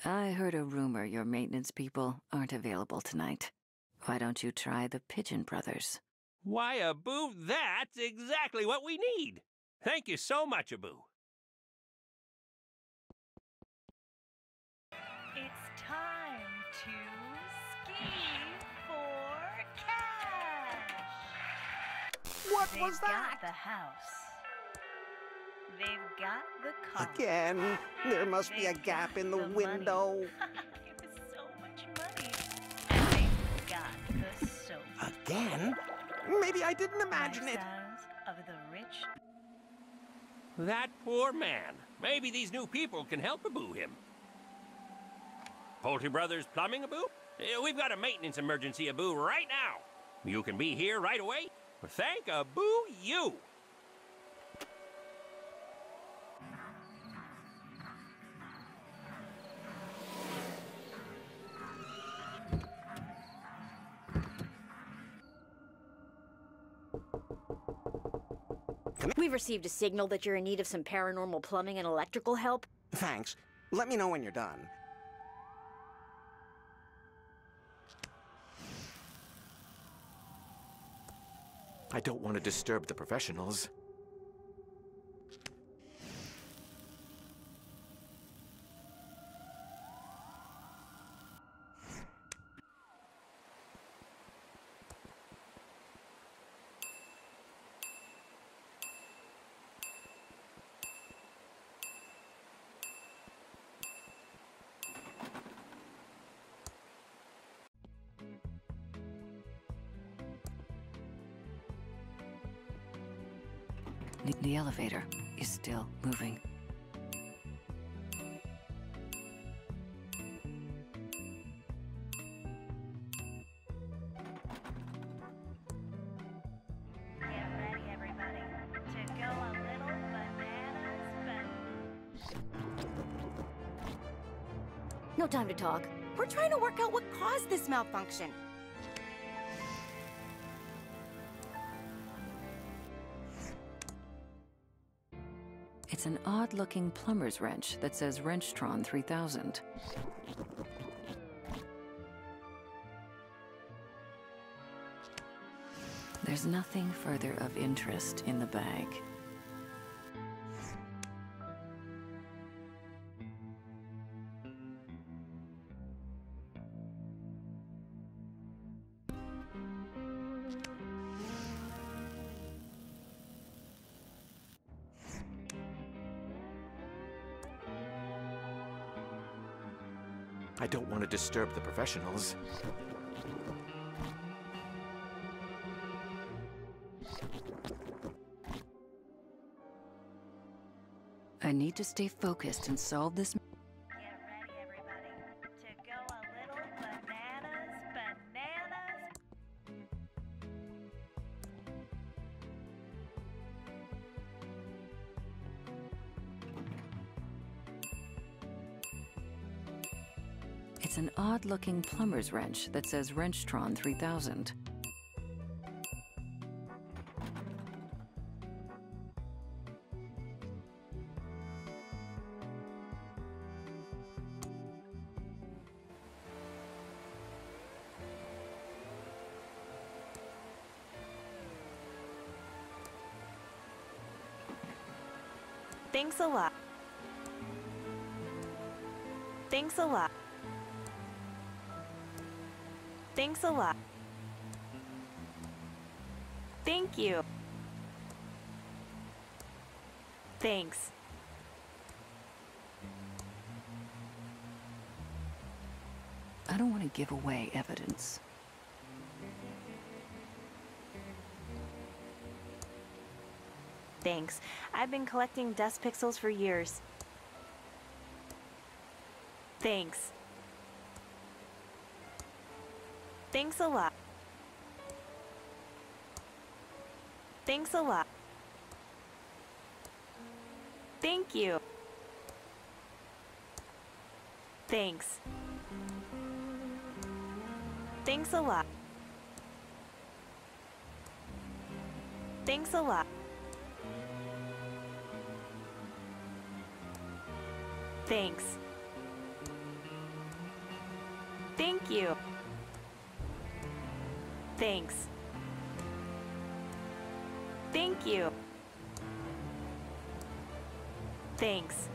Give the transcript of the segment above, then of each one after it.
I heard a rumor your maintenance people aren't available tonight. Why don't you try the Pigeon Brothers? Why, Abu, that's exactly what we need. Thank you so much, Abu. It's time to ski for cash. What was that? They've got the house. They've got the car. Again, there must be a gap in the window. It was so much money. And they've got the soap. Again? Maybe I didn't imagine it. Lifestyles of the rich. That poor man. Maybe these new people can help Abu him. Poultry Brothers Plumbing, Abu? We've got a maintenance emergency, Abu, right now. You can be here right away. Thank Abu you. We've received a signal that you're in need of some paranormal plumbing and electrical help. Thanks. Let me know when you're done. I don't want to disturb the professionals. The elevator is still moving. Get ready, everybody, to go a little bananas, No time to talk. We're trying to work out what caused this malfunction. It's an odd-looking plumber's wrench that says Wrenchtron 3000. There's nothing further of interest in the bag. I don't want to disturb the professionals. I need to stay focused and solve this. Get ready, everybody, to go a little bananas. It's an odd-looking plumber's wrench that says Wrenchtron 3000. Thanks a lot. Thanks a lot. Thanks a lot. Thank you. Thanks. I don't want to give away evidence. Thanks. I've been collecting dust pixels for years. Thanks. Thanks a lot. Thanks a lot. Thank you. Thanks. Thanks a lot. Thanks a lot. Thanks. Thank you. Thanks. Thank you. Thanks.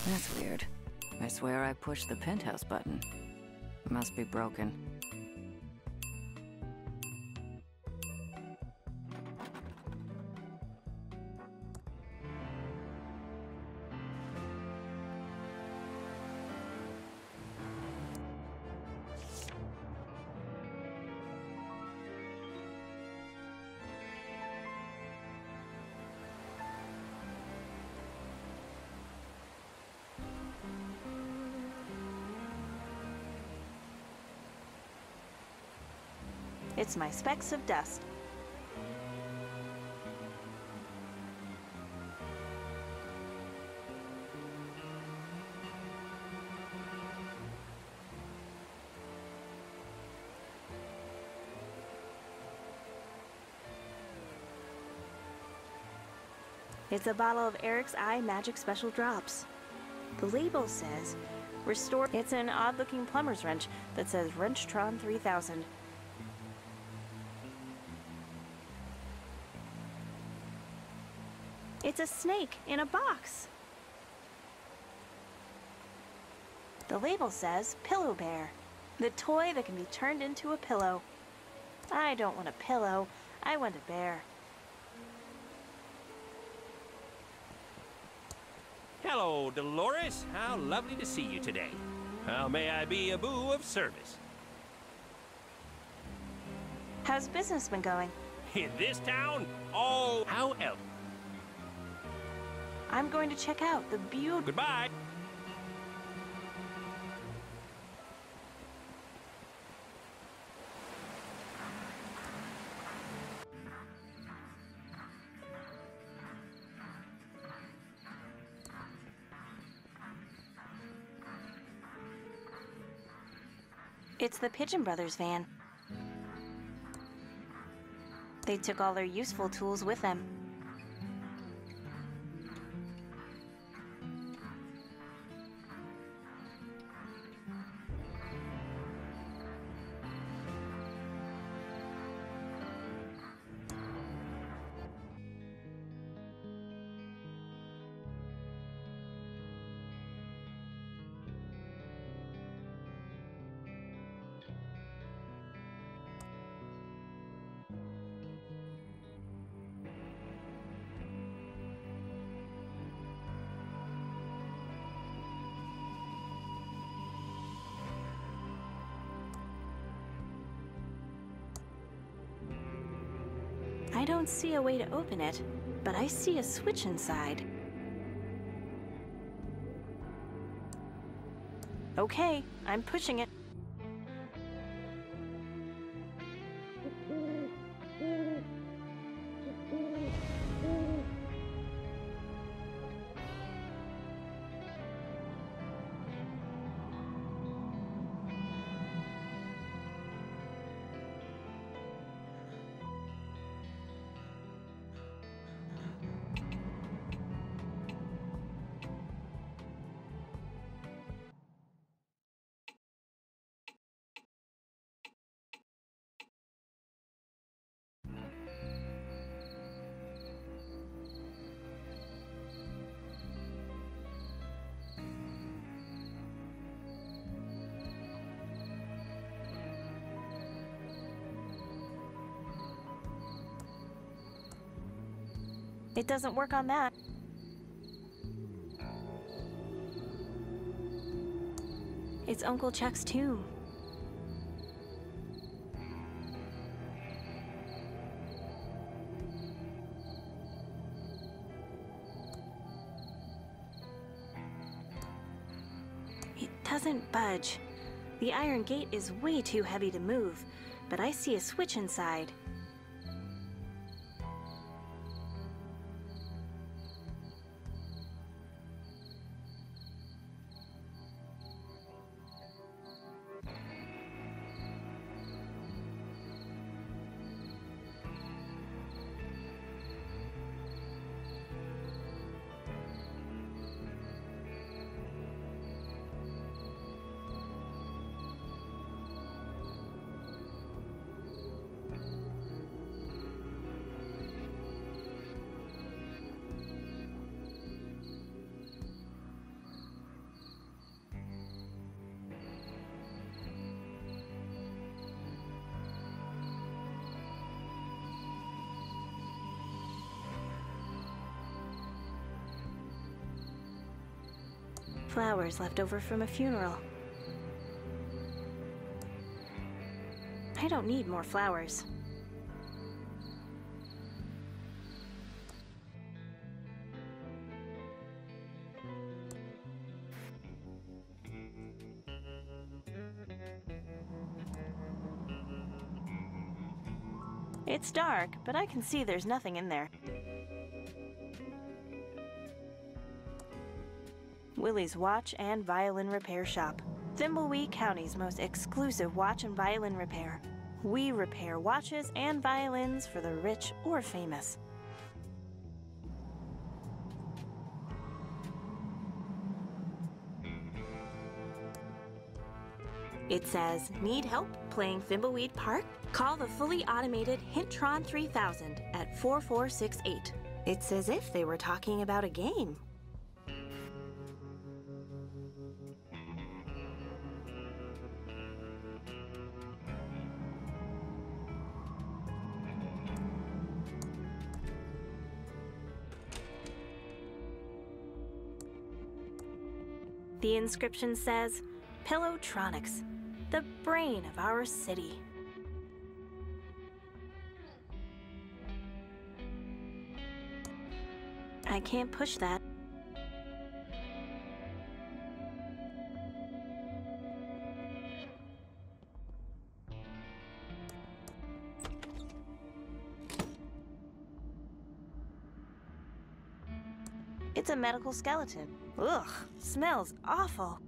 That's weird. I swear I pushed the penthouse button. Must be broken. It's my specks of dust. It's a bottle of Eric's Eye Magic Special Drops. The label says, restore. It's an odd-looking plumber's wrench that says Wrenchtron 3000. It's a snake in a box. The label says Pillow Bear, the toy that can be turned into a pillow. I don't want a pillow, I want a bear. Hello, Dolores. How lovely to see you today. How may I be a boo of service? How's business been going? In this town? Oh, how else? I'm going to check out the beautiful. Goodbye. It's the Pigeon Brothers van. They took all their useful tools with them. I don't see a way to open it, but I see a switch inside. Okay, I'm pushing it. It doesn't work on that. It's Uncle Chuck's too. It doesn't budge. The iron gate is way too heavy to move, but I see a switch inside. Flowers left over from a funeral. I don't need more flowers. It's dark, but I can see there's nothing in there. Willie's Watch and Violin Repair Shop. Thimbleweed County's most exclusive watch and violin repair. We repair watches and violins for the rich or famous. It says, need help playing Thimbleweed Park? Call the fully automated Hintron 3000 at 4468. It's as if they were talking about a game. The inscription says, Pillowtronics, the brain of our city. I can't push that. It's a medical skeleton. Ugh, smells awful.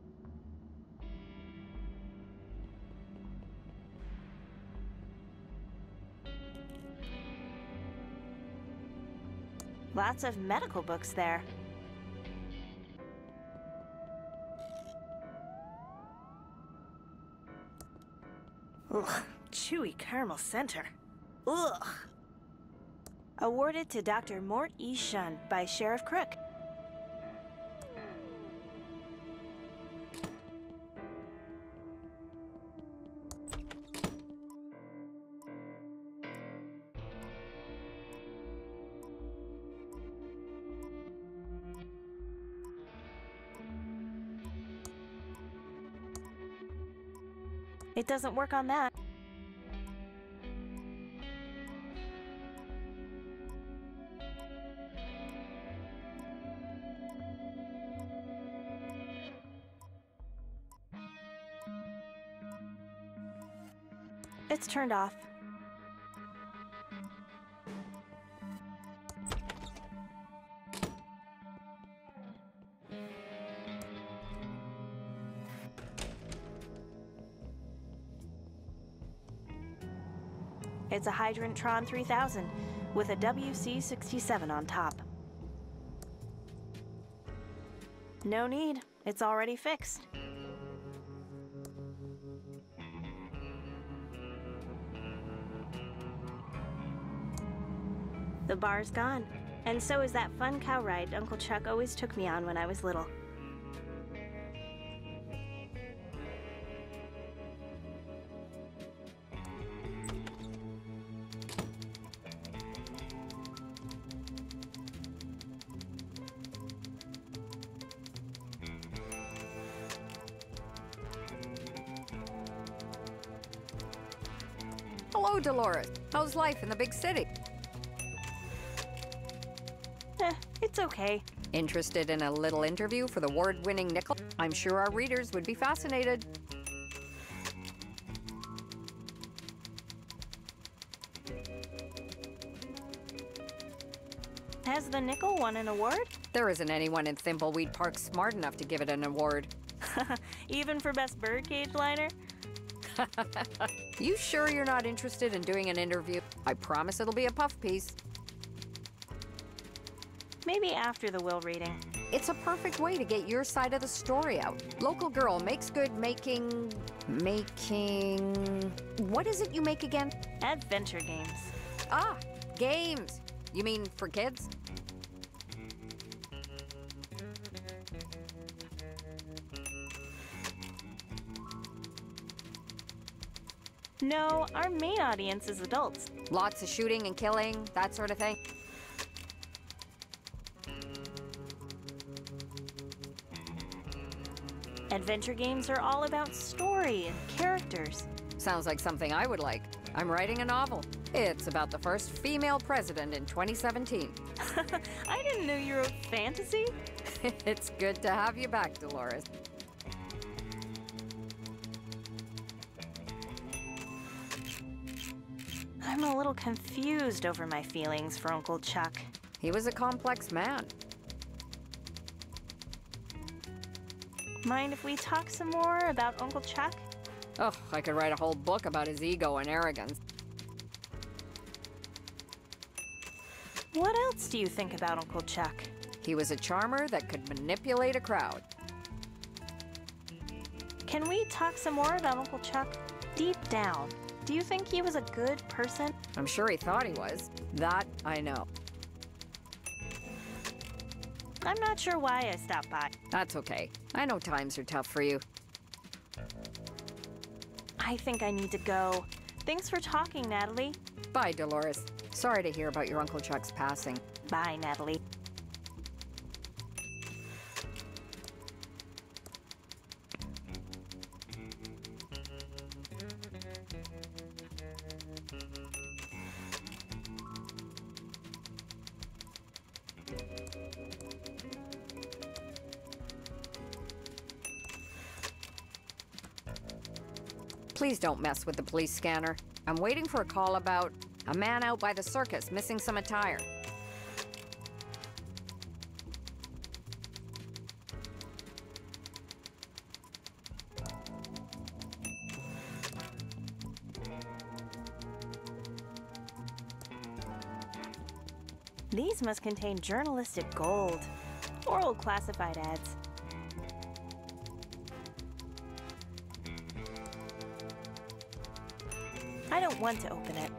Lots of medical books there. Ugh, chewy caramel center. Ugh. Awarded to Dr. Mort E. Shun by Sheriff Crook. It doesn't work on that. It's turned off. It's a Hydrantron 3000 with a WC-67 on top. No need, it's already fixed. The bar's gone, and so is that fun cow ride Uncle Chuck always took me on when I was little. Hello, Dolores. How's life in the big city? It's okay. Interested in a little interview for the award-winning Nickel? I'm sure our readers would be fascinated. Has the Nickel won an award? There isn't anyone in Thimbleweed Park smart enough to give it an award. Even for best birdcage liner? You sure you're not interested in doing an interview? I promise it'll be a puff piece. Maybe after the will reading. It's a perfect way to get your side of the story out. Local girl makes good making... What is it you make again? Adventure games. Ah, games. You mean for kids? No, our main audience is adults. Lots of shooting and killing, that sort of thing? Adventure games are all about story and characters. Sounds like something I would like. I'm writing a novel. It's about the first female president in 2017. I didn't know you wrote fantasy. It's good to have you back, Dolores. I'm a little confused over my feelings for Uncle Chuck. He was a complex man. Mind if we talk some more about Uncle Chuck? Oh, I could write a whole book about his ego and arrogance. What else do you think about Uncle Chuck? He was a charmer that could manipulate a crowd. Can we talk some more about Uncle Chuck? Deep down, do you think he was a good person? I'm sure he thought he was. That I know. I'm not sure why I stopped by. That's okay. I know times are tough for you. I think I need to go. Thanks for talking, Natalie. Bye, Dolores. Sorry to hear about your Uncle Chuck's passing. Bye, Natalie. Please don't mess with the police scanner. I'm waiting for a call about a man out by the circus missing some attire. These must contain journalistic gold or old classified ads. I don't want to open it.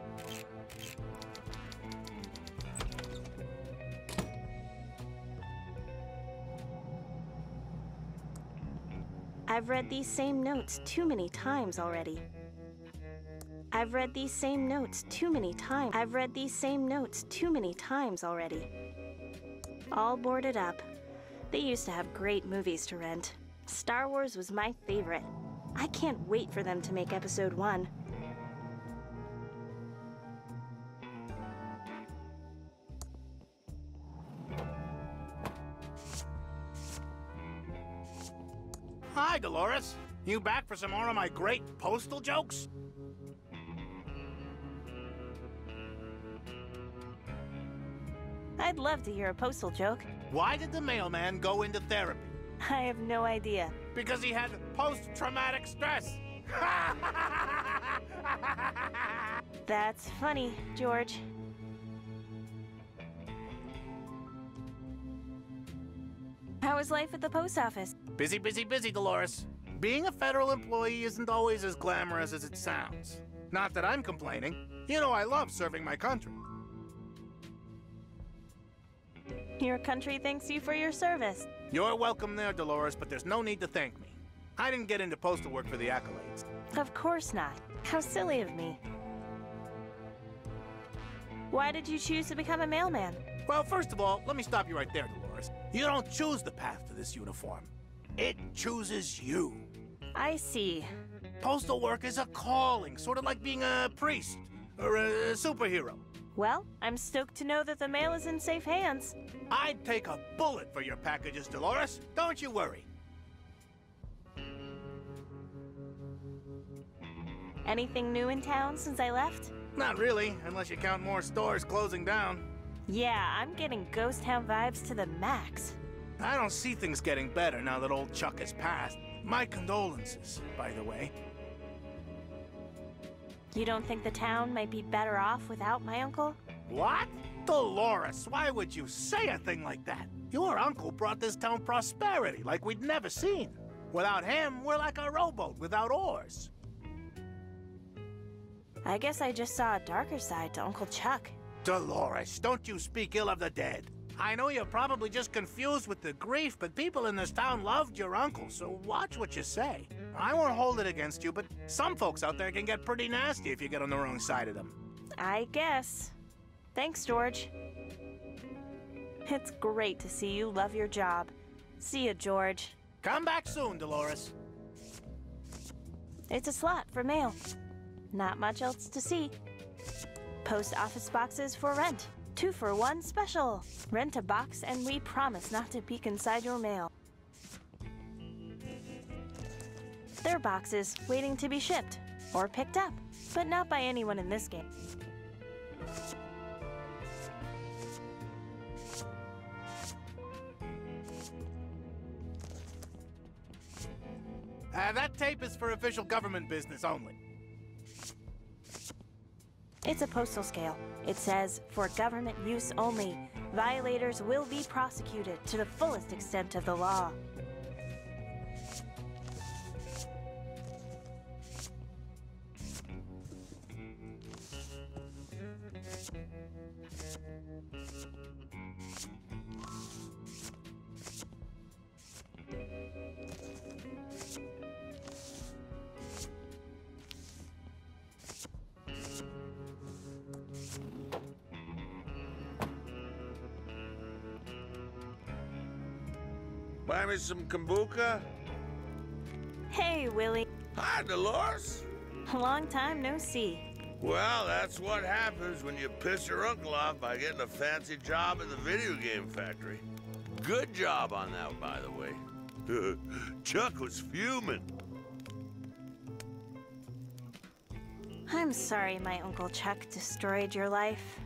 I've read these same notes too many times already. I've read these same notes too many times. I've read these same notes too many times already. All boarded up. They used to have great movies to rent. Star Wars was my favorite. I can't wait for them to make episode 1. Hi, Dolores. You back for some more of my great postal jokes? I'd love to hear a postal joke. Why did the mailman go into therapy? I have no idea. Because he had post-traumatic stress. That's funny, George. How is life at the post office? Busy, busy, busy, Dolores. Being a federal employee isn't always as glamorous as it sounds. Not that I'm complaining. You know I love serving my country. Your country thanks you for your service. You're welcome there, Dolores, but there's no need to thank me. I didn't get into postal work for the accolades. Of course not. How silly of me. Why did you choose to become a mailman? Well, first of all, let me stop you right there, Dolores. You don't choose the path to this uniform. It chooses you. I see. Postal work is a calling, sort of like being a priest or a superhero. Well, I'm stoked to know that the mail is in safe hands. I'd take a bullet for your packages, Dolores. Don't you worry. Anything new in town since I left? Not really, unless you count more stores closing down. Yeah, I'm getting ghost town vibes to the max. I don't see things getting better now that old Chuck has passed. My condolences, by the way. You don't think the town might be better off without my uncle? What? Dolores, why would you say a thing like that? Your uncle brought this town prosperity like we'd never seen. Without him, we're like a rowboat without oars. I guess I just saw a darker side to Uncle Chuck. Dolores, don't you speak ill of the dead. I know you're probably just confused with the grief, but people in this town loved your uncle, so watch what you say. I won't hold it against you, but some folks out there can get pretty nasty if you get on the wrong side of them. I guess. Thanks, George. It's great to see you love your job. See ya, George. Come back soon, Dolores. It's a slot for mail. Not much else to see. Post office boxes for rent. 2-for-1 special. Rent a box and we promise not to peek inside your mail. They're boxes waiting to be shipped or picked up, but not by anyone in this game. That tape is for official government business only. It's a postal scale. It says, for government use only. Violators will be prosecuted to the fullest extent of the law. Buy me some kombucha? Hey, Willie. Hi, Dolores. Long time no see. Well, that's what happens when you piss your uncle off by getting a fancy job at the video game factory. Good job on that, by the way. Chuck was fuming. I'm sorry my Uncle Chuck destroyed your life.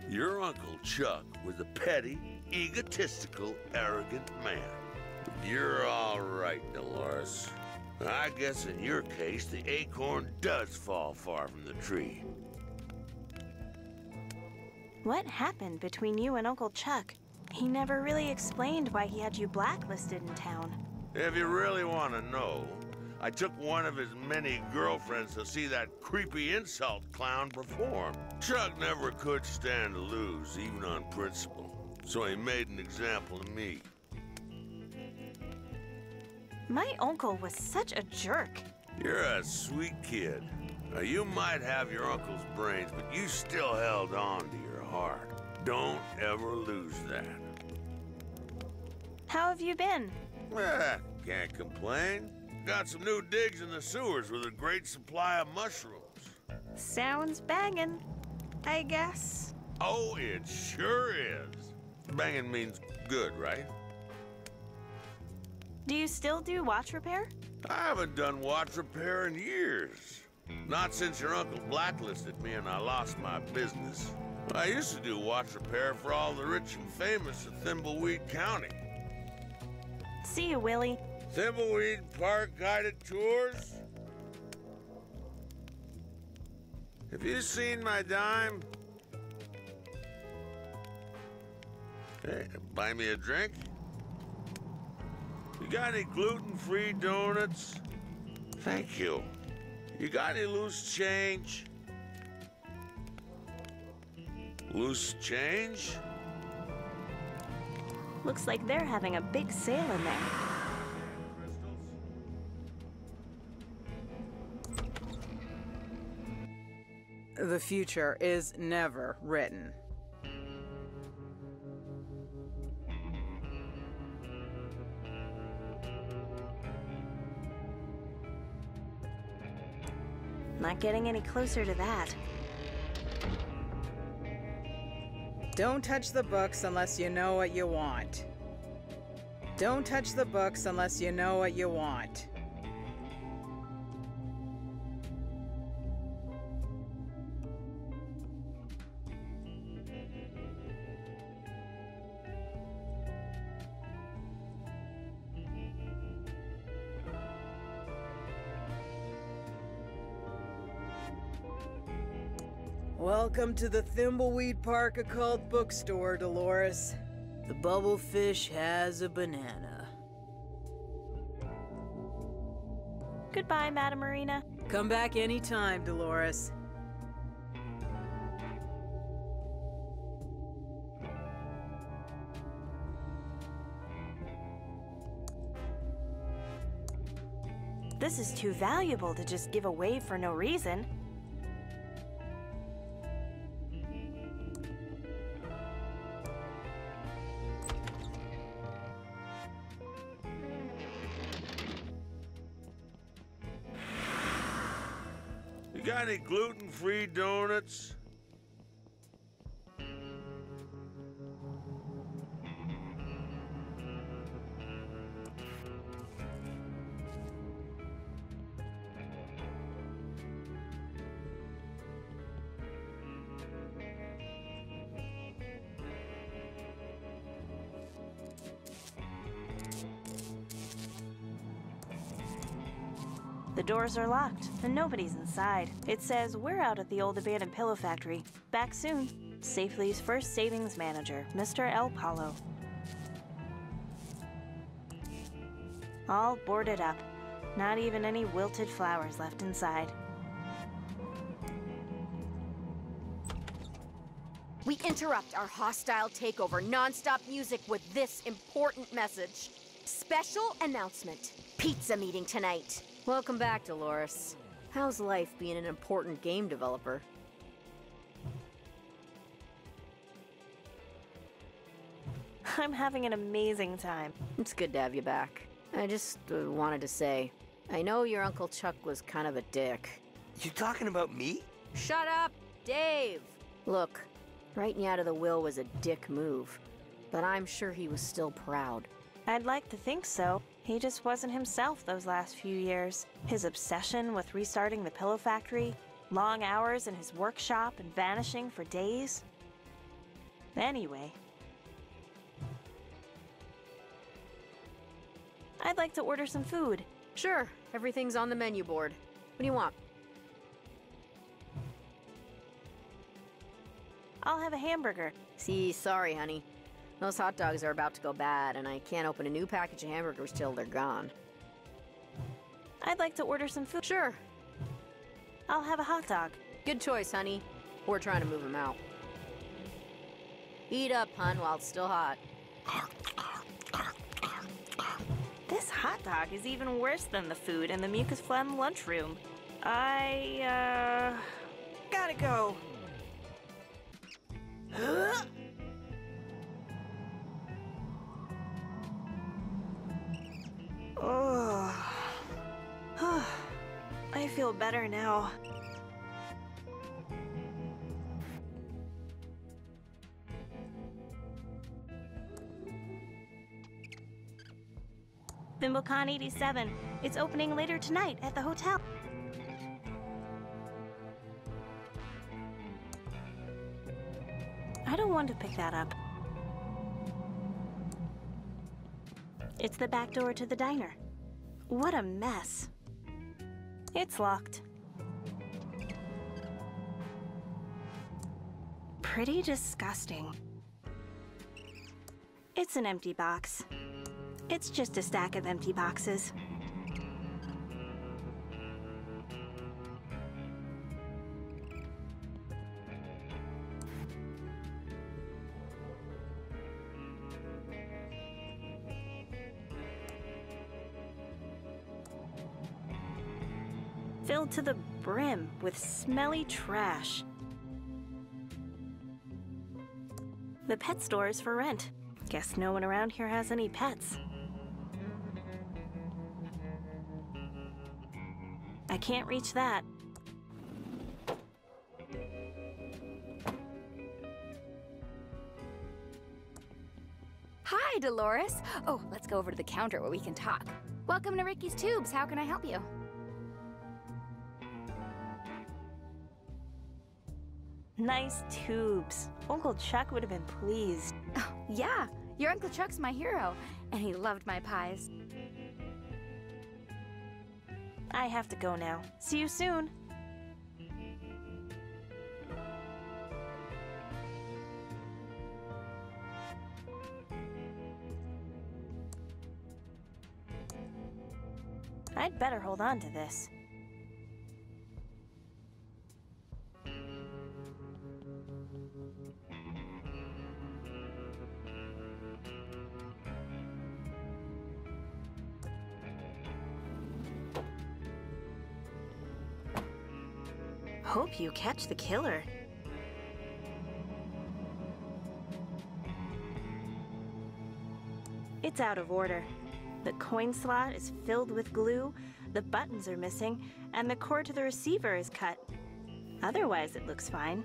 Your Uncle Chuck was a petty, egotistical, arrogant man. You're all right, Dolores. I guess in your case, the acorn does fall far from the tree. What happened between you and Uncle Chuck? He never really explained why he had you blacklisted in town. If you really want to know, I took one of his many girlfriends to see that creepy insult clown perform. Chuck never could stand to lose, even on principle. So he made an example of me. My uncle was such a jerk. You're a sweet kid. Now, you might have your uncle's brains, but you still held on to your heart. Don't ever lose that. How have you been? Can't complain. Got some new digs in the sewers with a great supply of mushrooms. Sounds bangin', I guess. Oh, it sure is. Banging means good, right? Do you still do watch repair? I haven't done watch repair in years. Not since your uncle blacklisted me and I lost my business. I used to do watch repair for all the rich and famous of Thimbleweed County. See you, Willie. Thimbleweed Park guided tours? Have you seen my dime? Hey, buy me a drink? You got any gluten-free donuts? Thank you. You got any loose change? Loose change? Looks like they're having a big sale in there. The future is never written. Not getting any closer to that. Don't touch the books unless you know what you want. Don't touch the books unless you know what you want. Welcome to the Thimbleweed Park Occult Bookstore, Dolores. The bubblefish has a banana. Goodbye, Madam Marina. Come back anytime, Dolores. This is too valuable to just give away for no reason. got any gluten-free donuts? The doors are locked, and nobody's inside. It says we're out at the old abandoned pillow factory. Back soon. Safely's first savings manager, Mr. El Palo. All boarded up. Not even any wilted flowers left inside. We interrupt our hostile takeover non-stop music with this important message. Special announcement. Pizza meeting tonight. Welcome back, Dolores. How's life being an important game developer? I'm having an amazing time. It's good to have you back. I just wanted to say, I know your Uncle Chuck was kind of a dick. You talking about me? Shut up, Dave! Look, writing you out of the will was a dick move, but I'm sure he was still proud. I'd like to think so. He just wasn't himself those last few years. His obsession with restarting the pillow factory, long hours in his workshop and vanishing for days. Anyway. I'd like to order some food. Sure, everything's on the menu board. What do you want? I'll have a hamburger. Sorry, honey. Those hot dogs are about to go bad, and I can't open a new package of hamburgers till they're gone. I'd like to order some food. Sure. I'll have a hot dog. Good choice, honey. We're trying to move them out. Eat up, hun, while it's still hot. This hot dog is even worse than the food in the mucus phlegm lunchroom. Gotta go. Oh, I feel better now. ThimbleCon 87. It's opening later tonight at the hotel. I don't want to pick that up. It's the back door to the diner. What a mess. It's locked. Pretty disgusting. It's an empty box. It's just a stack of empty boxes. Filled to the brim with smelly trash. The pet store is for rent. Guess no one around here has any pets. I can't reach that. Hi, Dolores. Oh, let's go over to the counter where we can talk. Welcome to Ricky's Tubes. How can I help you? Nice tubes. Uncle Chuck would have been pleased. Oh, yeah. Your Uncle Chuck's my hero, and he loved my pies. I have to go now. See you soon. I'd better hold on to this. Hope you catch the killer. It's out of order. The coin slot is filled with glue, the buttons are missing, and the cord to the receiver is cut. Otherwise, it looks fine.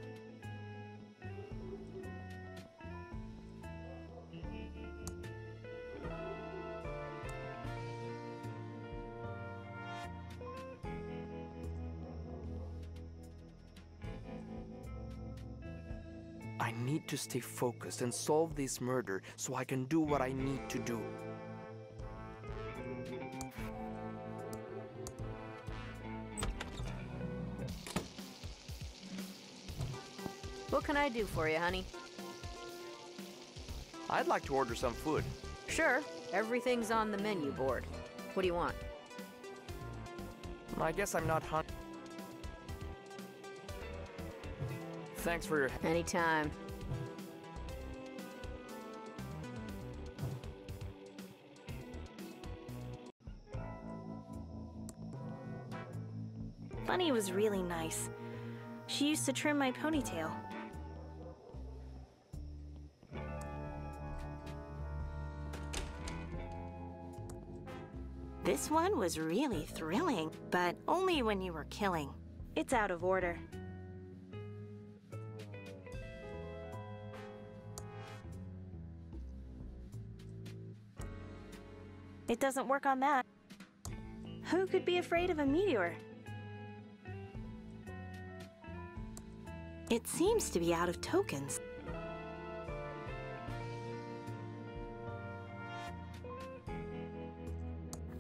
I need to stay focused and solve this murder so I can do what I need to do. What can I do for you, honey? I'd like to order some food. Sure. Everything's on the menu board. What do you want? I guess I'm not hungry. Thanks for your... Anytime. Bunny was really nice. She used to trim my ponytail. This one was really thrilling, but only when you were killing. It's out of order. It doesn't work on that. Who could be afraid of a meteor? It seems to be out of tokens.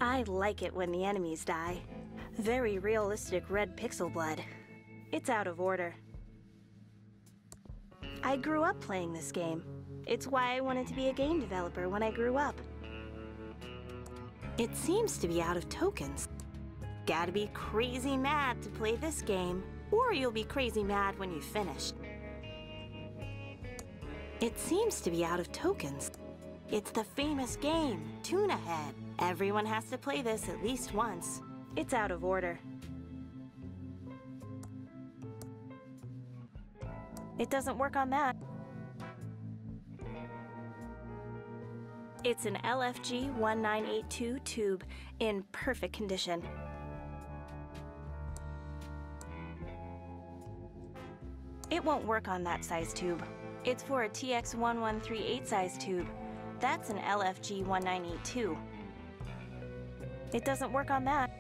I like it when the enemies die. Very realistic red pixel blood. It's out of order. I grew up playing this game. It's why I wanted to be a game developer when I grew up. It seems to be out of tokens. Gotta be crazy mad to play this game, or you'll be crazy mad when you've finished. It seems to be out of tokens. It's the famous game, Tuna Head. Everyone has to play this at least once. It's out of order. It doesn't work on that. It's an LFG 1982 tube in perfect condition. It won't work on that size tube. It's for a TX1138 size tube. That's an LFG 1982. It doesn't work on that.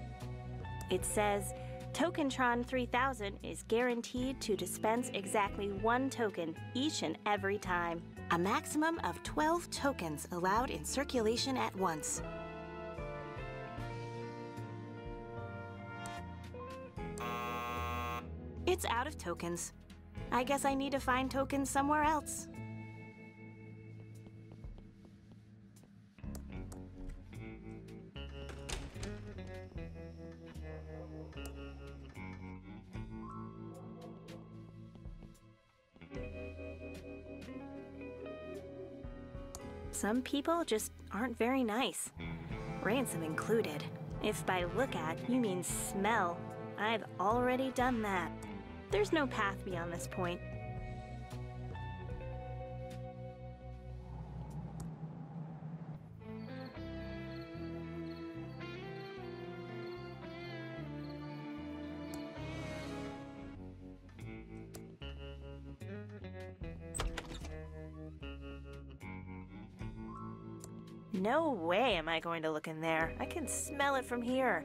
It says, Tokentron 3000 is guaranteed to dispense exactly 1 token each and every time. A maximum of 12 tokens allowed in circulation at once. It's out of tokens. I guess I need to find tokens somewhere else. Some people just aren't very nice. Ransom included. If by look at you mean smell, I've already done that. There's no path beyond this point. No way am I going to look in there. I can smell it from here.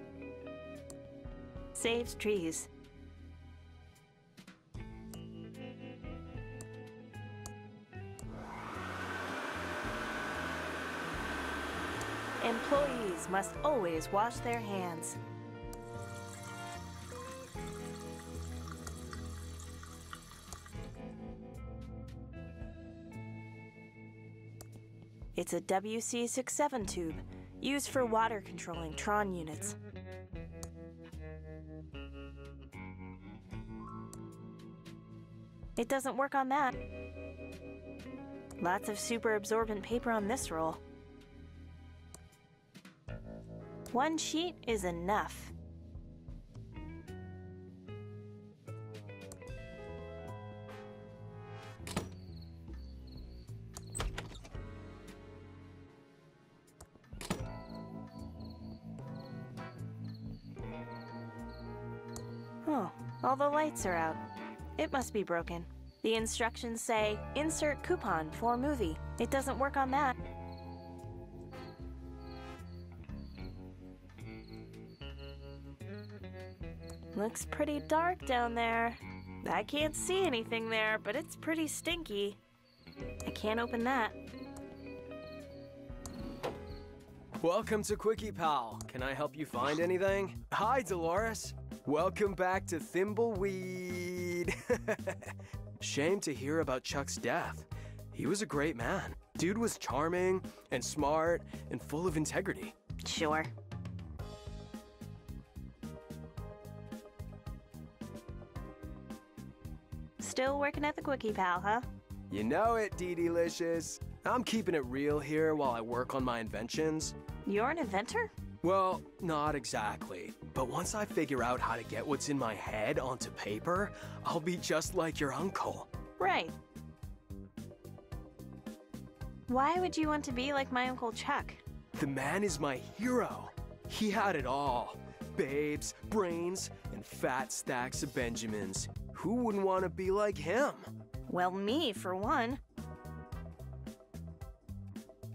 Saves trees. Employees must always wash their hands. It's a WC67 tube, used for water controlling Tron units. It doesn't work on that. Lots of super absorbent paper on this roll. 1 sheet is enough. Oh, all the lights are out. It must be broken. The instructions say, insert coupon for movie. It doesn't work on that. Looks pretty dark down there. I can't see anything there, but it's pretty stinky. I can't open that. Welcome to Quickie Pal. Can I help you find anything? Hi, Dolores. Welcome back to Thimbleweed. Shame to hear about Chuck's death. He was a great man. Dude was charming and smart and full of integrity. Sure. Still working at the Quickie Pal, huh? You know it, Dee-Delicious. I'm keeping it real here while I work on my inventions. You're an inventor? Well, not exactly. But once I figure out how to get what's in my head onto paper, I'll be just like your uncle. Right. Why would you want to be like my Uncle Chuck? The man is my hero. He had it all. Babes, brains, and fat stacks of Benjamins. Who wouldn't want to be like him? Well, me, for one.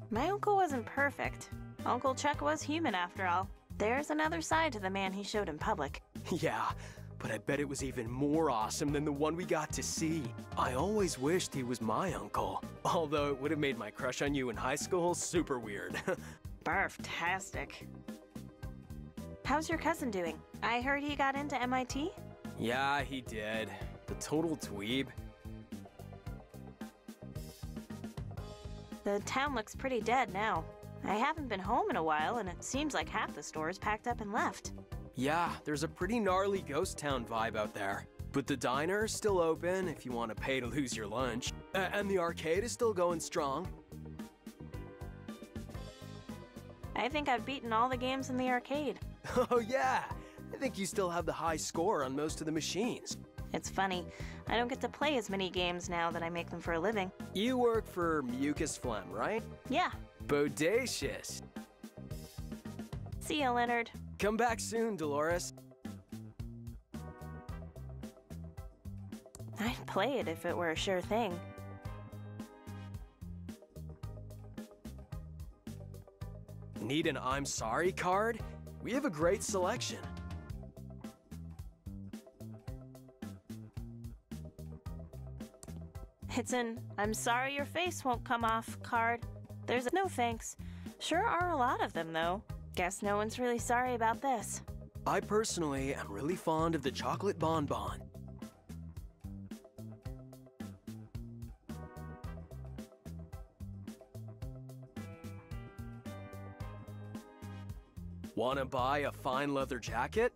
My uncle wasn't perfect. Uncle Chuck was human, after all. There's another side to the man he showed in public. Yeah, but I bet it was even more awesome than the one we got to see. I always wished he was my uncle. Although it would have made my crush on you in high school super weird. Barf-tastic. How's your cousin doing? I heard he got into MIT? Yeah, he did. The total dweeb. The town looks pretty dead now. I haven't been home in a while, and it seems like half the stores packed up and left. Yeah, there's a pretty gnarly ghost town vibe out there. But the diner is still open if you want to pay to lose your lunch. And the arcade is still going strong. I think I've beaten all the games in the arcade. Oh yeah! I think you still have the high score on most of the machines. It's funny. I don't get to play as many games now that I make them for a living. You work for Mucus Phlegm, right? Yeah. Bodacious. See ya, Leonard. Come back soon, Dolores. I'd play it if it were a sure thing. Need an I'm sorry card? We have a great selection. It's an I'm sorry your face won't come off card. There's a no thanks. Sure are a lot of them, though. Guess no one's really sorry about this. I personally am really fond of the chocolate bonbon. Wanna buy a fine leather jacket?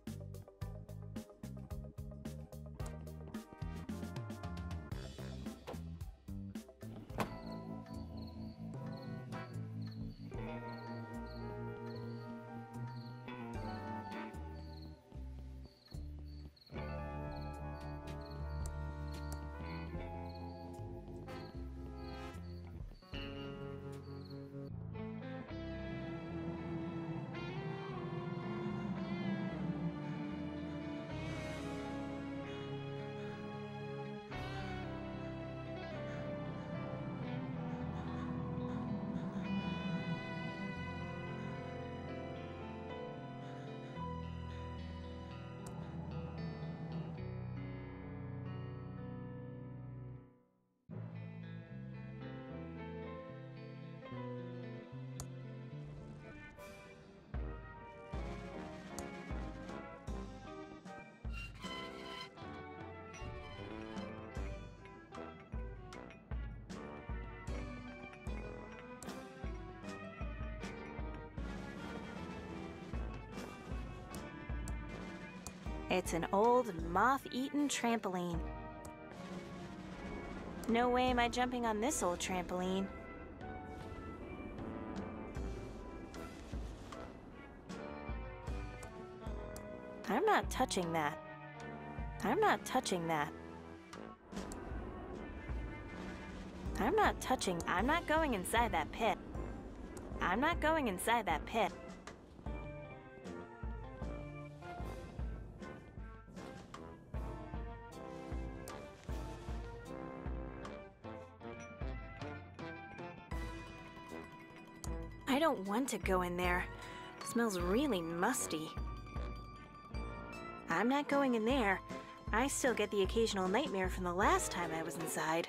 It's an old, moth-eaten trampoline. No way am I jumping on this old trampoline. I'm not touching that. I'm not touching that. I'm not touching. I'm not going inside that pit. I'm not going inside that pit. I don't want to go in there. It smells really musty. I'm not going in there. I still get the occasional nightmare from the last time I was inside.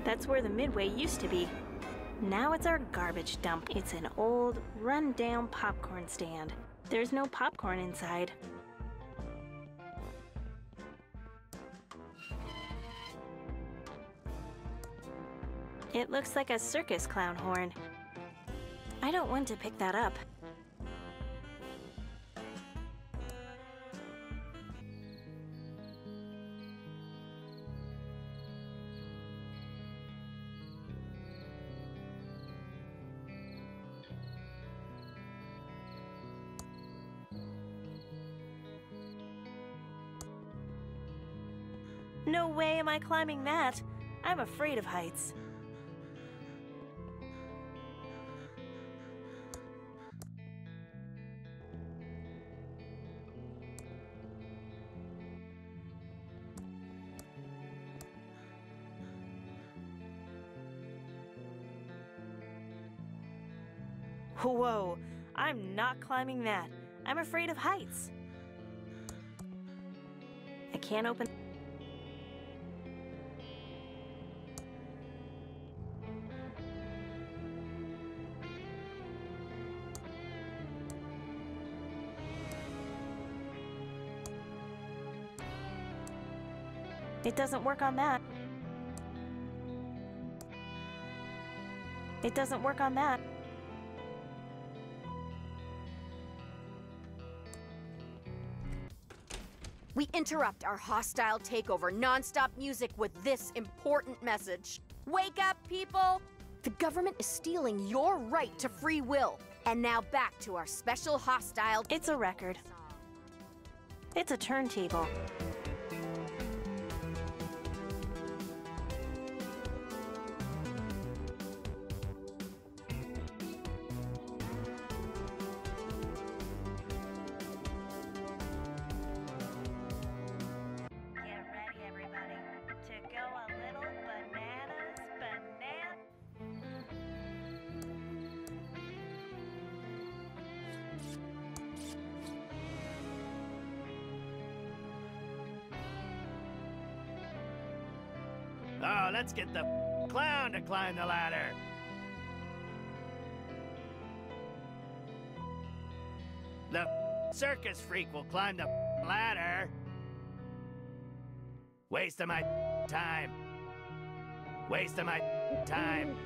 That's where the Midway used to be. Now it's our garbage dump. It's an old, run-down popcorn stand. There's no popcorn inside. It looks like a circus clown horn. I don't want to pick that up. No way am I climbing that. I'm afraid of heights. Whoa, I'm not climbing that. I'm afraid of heights. I can't open... It doesn't work on that. It doesn't work on that. We interrupt our hostile takeover non-stop music with this important message. Wake up, people! The government is stealing your right to free will. And now back to our special hostile... It's a record. It's a turntable. Oh, let's get the clown to climb the ladder. The circus freak will climb the ladder. Waste of my time. Waste of my time.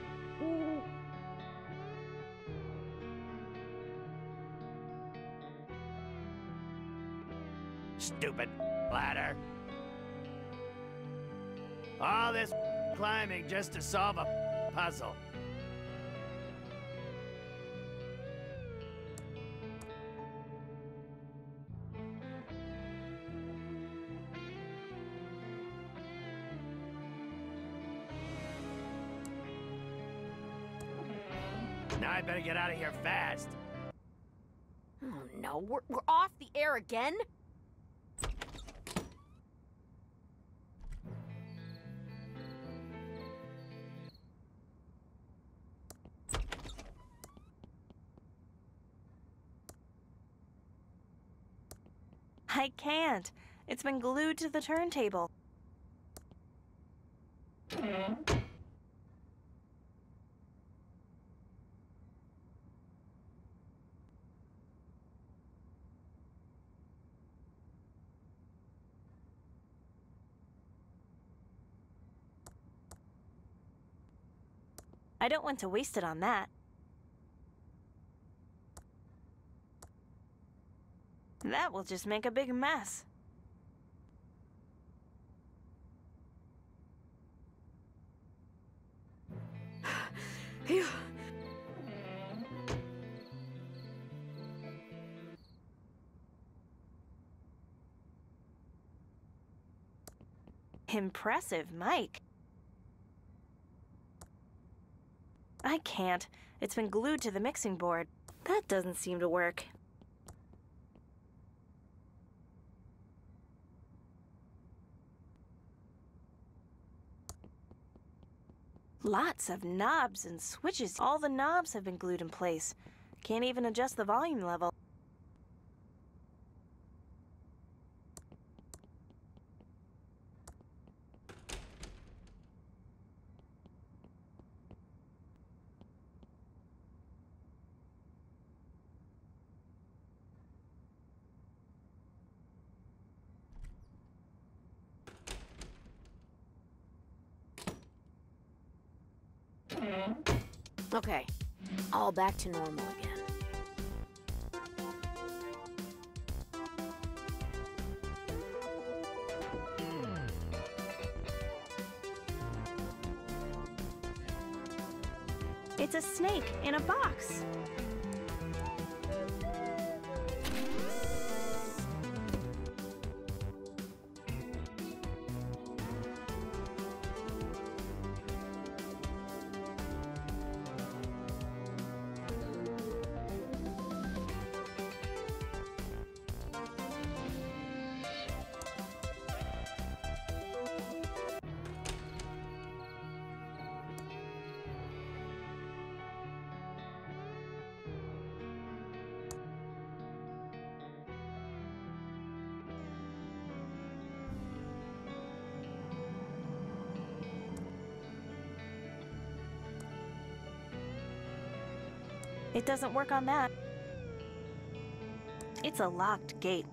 Stupid ladder. All this climbing just to solve a puzzle. Now I better get out of here fast. Oh no, we're off the air again? I can't. It's been glued to the turntable. I don't want to waste it on that. That will just make a big mess. Phew. Impressive, Mike. I can't. It's been glued to the mixing board. That doesn't seem to work. Lots of knobs and switches. All the knobs have been glued in place. Can't even adjust the volume level. Okay, all back to normal again. It's a snake in a box. It doesn't work on that. It's a locked gate.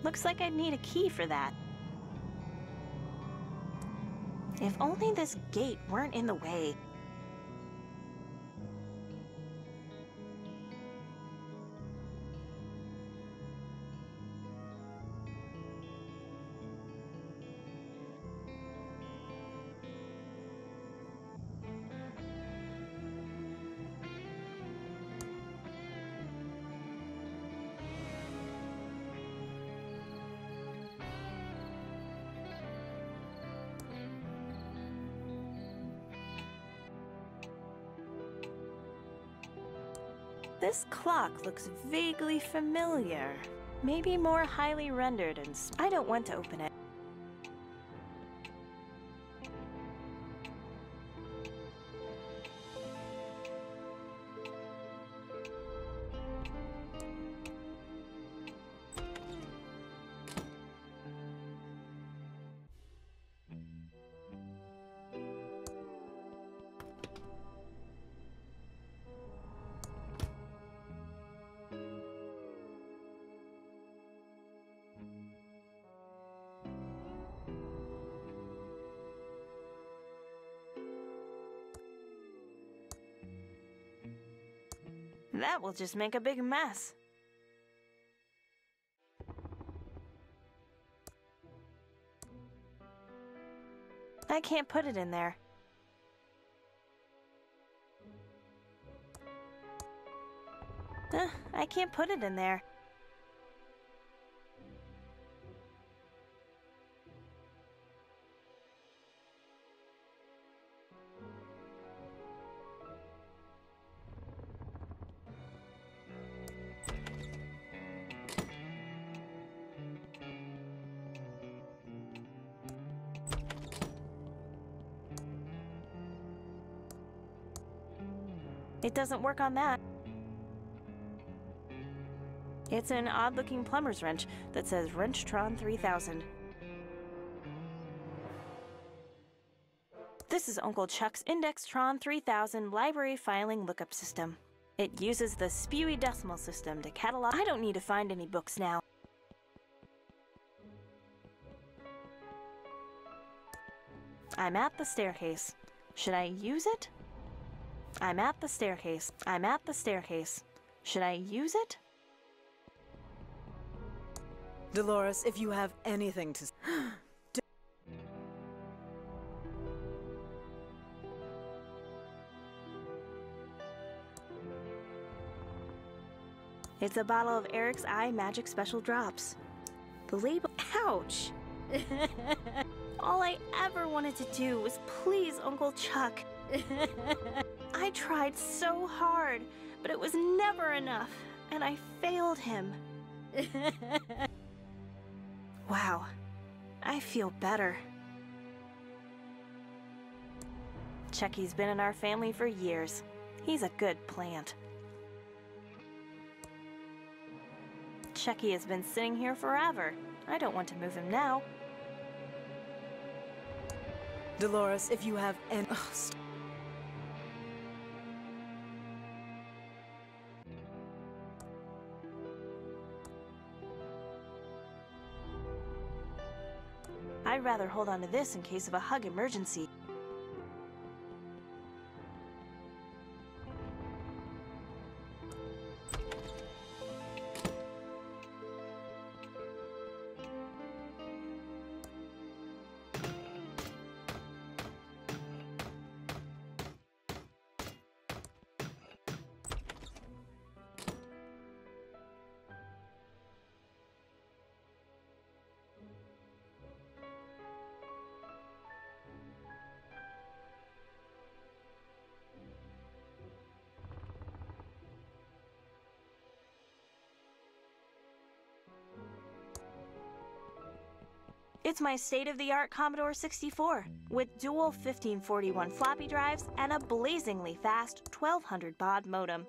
Looks like I'd need a key for that. If only this gate weren't in the way. This clock looks vaguely familiar. Maybe more highly rendered and I don't want to open it. That will just make a big mess. I can't put it in there. I can't put it in there. It doesn't work on that. It's an odd-looking plumber's wrench that says Wrenchtron 3000. This is Uncle Chuck's Indextron 3000 library filing lookup system. It uses the spewy decimal system to catalog. I don't need to find any books now. I'm at the staircase. Should I use it? I'm at the staircase. I'm at the staircase. Should I use it? Dolores, if you have anything to... It's a bottle of Eric's Eye Magic Special Drops. The label... Ouch! All I ever wanted to do was please Uncle Chuck. I tried so hard, but it was never enough, and I failed him. Wow. I I feel better. Chucky's been in our family for years. He's a good plant. Chucky has been sitting here forever. I don't want to move him now. Dolores, if you have any... I'd rather hold on to this in case of a hug emergency. It's my state-of-the-art Commodore 64 with dual 1541 floppy drives and a blazingly fast 1200 baud modem.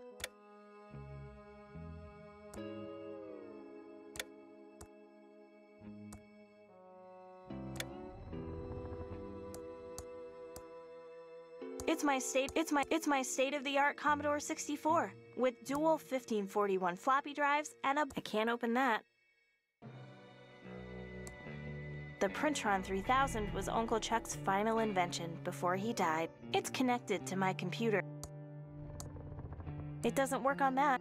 It's my state-of-the-art Commodore 64 with dual 1541 floppy drives and a... I can't open that. The Printron 3000 was Uncle Chuck's final invention before he died. It's connected to my computer. It doesn't work on that.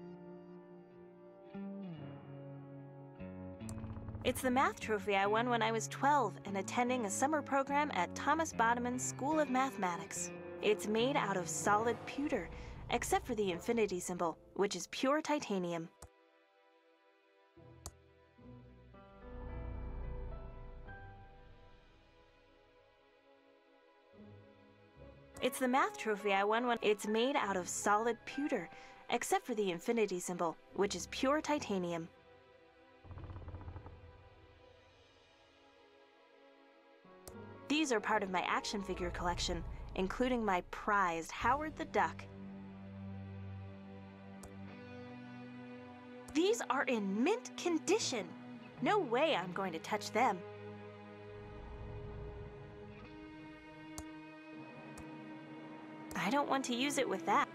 It's the math trophy I won when I was 12 and attending a summer program at Thomas Bodeman's School of Mathematics. It's made out of solid pewter, except for the infinity symbol, which is pure titanium. It's the math trophy I won when it's made out of solid pewter, except for the infinity symbol, which is pure titanium. These are part of my action figure collection, including my prized Howard the Duck. These are in mint condition. No way I'm going to touch them. I don't want to use it with that.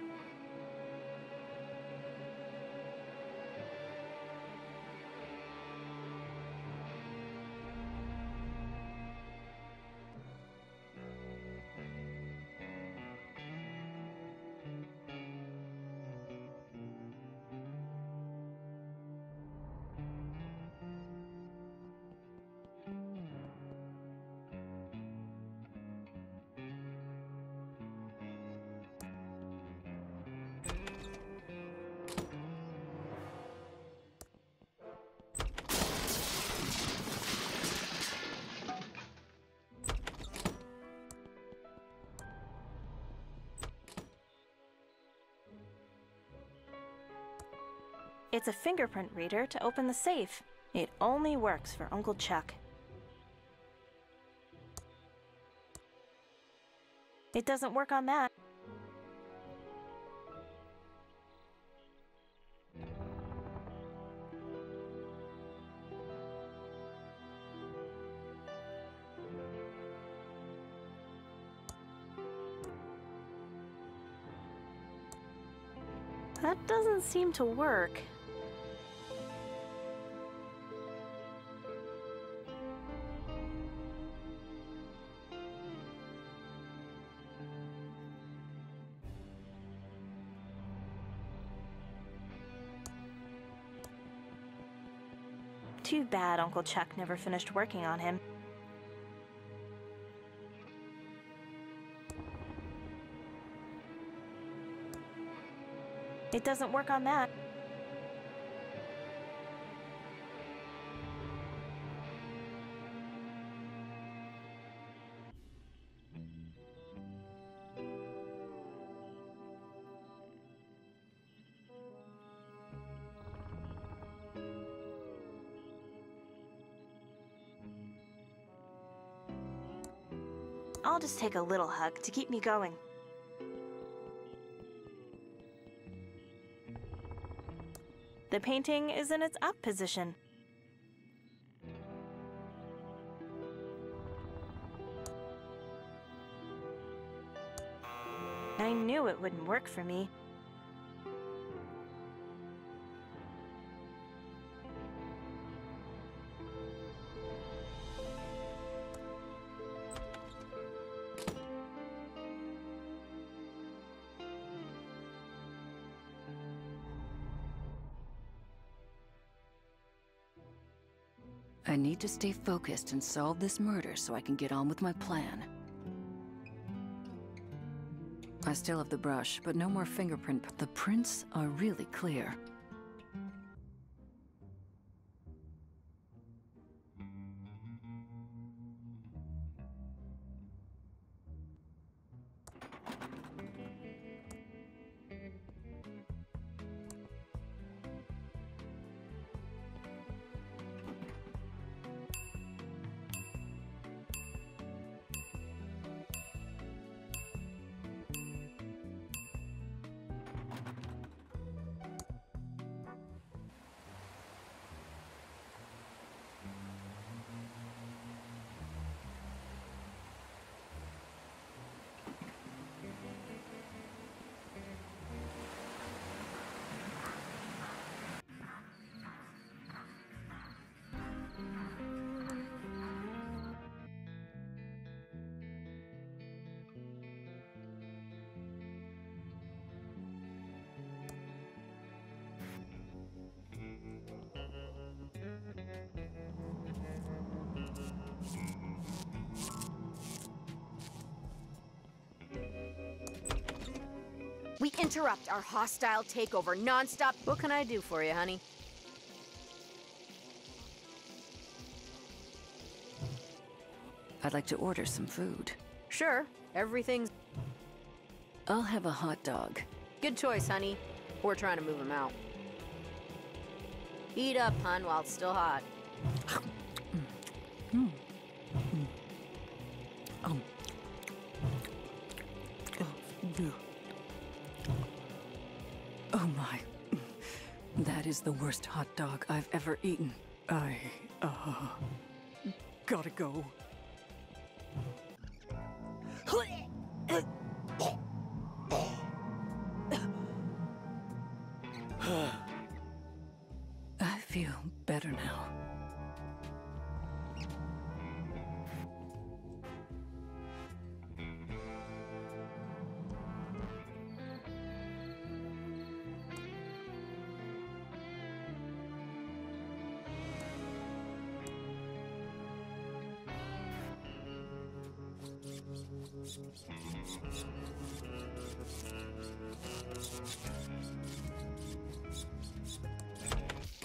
It's a fingerprint reader to open the safe. It only works for Uncle Chuck. It doesn't work on that. That doesn't seem to work. Too bad Uncle Chuck never finished working on him. It doesn't work on that. I'll just take a little hug to keep me going. The painting is in its up position. I knew it wouldn't work for me. I need to stay focused and solve this murder so I can get on with my plan. I still have the brush, but no more fingerprint. The prints are really clear. We interrupt our hostile takeover non-stop. What can I do for you, honey? I'd like to order some food. Sure, everything's... I'll have a hot dog. Good choice, honey. We're trying to move him out. Eat up, hun, while it's still hot. Oh my. That is the worst hot dog I've ever eaten. I, gotta go. I feel better now.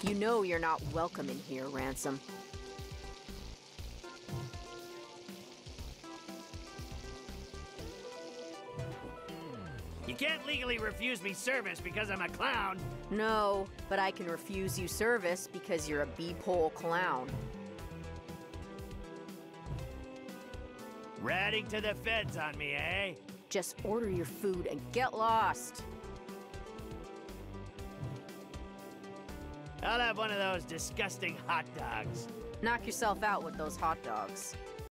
You know you're not welcome in here, Ransom. You can't legally refuse me service because I'm a clown. No, but I can refuse you service because you're a beep-hole clown. Ratting to the feds on me, eh? Just order your food and get lost. I'll have one of those disgusting hot dogs. Knock yourself out with those hot dogs.